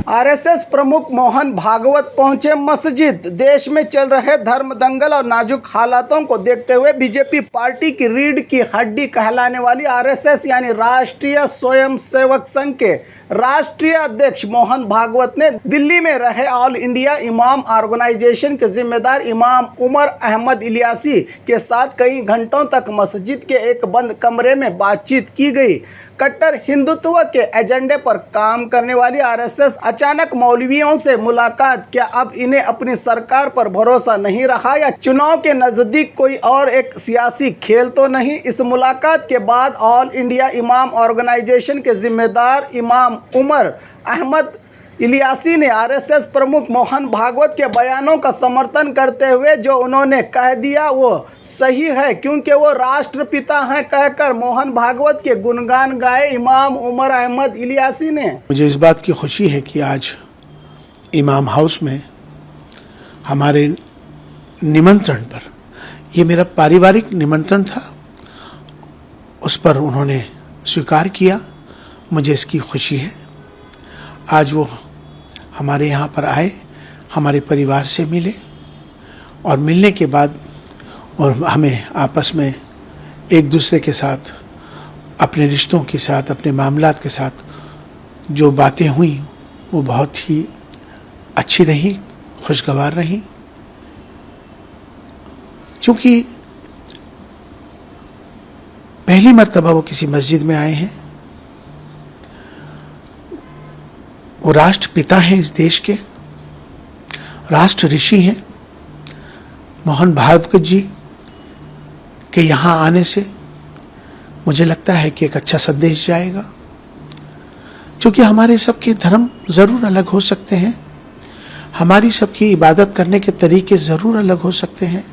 RSS प्रमुख मोहन भागवत पहुंचे मस्जिद। देश में चल रहे धर्म दंगल और नाजुक हालातों को देखते हुए बीजेपी पार्टी की रीढ़ की हड्डी कहलाने वाली आरएसएस यानी राष्ट्रीय स्वयंसेवक संघ के राष्ट्रीय अध्यक्ष मोहन भागवत ने दिल्ली में रहे ऑल इंडिया इमाम ऑर्गेनाइजेशन के जिम्मेदार इमाम उमर अहमद इलियासी के साथ कई घंटों तक मस्जिद के एक बंद कमरे में बातचीत की गई। कट्टर हिंदुत्व के एजेंडे पर काम करने वाली आरएसएस अचानक मौलवियों से मुलाकात, क्या अब इन्हें अपनी सरकार पर भरोसा नहीं रहा या चुनाव के नजदीक कोई और एक सियासी खेल तो नहीं? इस मुलाकात के बाद ऑल इंडिया इमाम ऑर्गेनाइजेशन के जिम्मेदार इमाम उमर अहमद इलियासी ने आरएसएस प्रमुख मोहन भागवत के बयानों का समर्थन करते हुए जो उन्होंने कह दिया वो सही है क्योंकि वो राष्ट्रपिता हैं कहकर मोहन भागवत के गुणगान गाए इमाम उमर अहमद इलियासी ने। मुझे इस बात की खुशी है कि आज इमाम हाउस में हमारे निमंत्रण पर, ये मेरा पारिवारिक निमंत्रण था, उस पर उन्होंने स्वीकार किया। मुझे इसकी खुशी है। आज वो हमारे यहाँ पर आए, हमारे परिवार से मिले और मिलने के बाद और हमें आपस में एक दूसरे के साथ, अपने रिश्तों के साथ, अपने मामलात के साथ जो बातें हुई वो बहुत ही अच्छी रही, खुशगवार रही। क्योंकि पहली मर्तबा वो किसी मस्जिद में आए हैं। वो राष्ट्रपिता हैं इस देश के, राष्ट्र ऋषि हैं। मोहन भागवत जी के यहाँ आने से मुझे लगता है कि एक अच्छा संदेश जाएगा। क्योंकि हमारे सबके धर्म ज़रूर अलग हो सकते हैं, हमारी सबकी इबादत करने के तरीके ज़रूर अलग हो सकते हैं,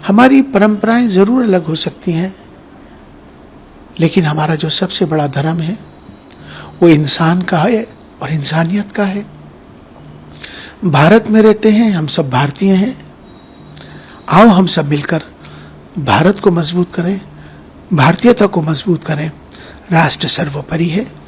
हमारी परंपराएं ज़रूर अलग हो सकती हैं, लेकिन हमारा जो सबसे बड़ा धर्म है वो इंसान का है और इंसानियत का है। भारत में रहते हैं, हम सब भारतीय हैं। आओ हम सब मिलकर भारत को मजबूत करें, भारतीयता को मजबूत करें। राष्ट्र सर्वोपरि है।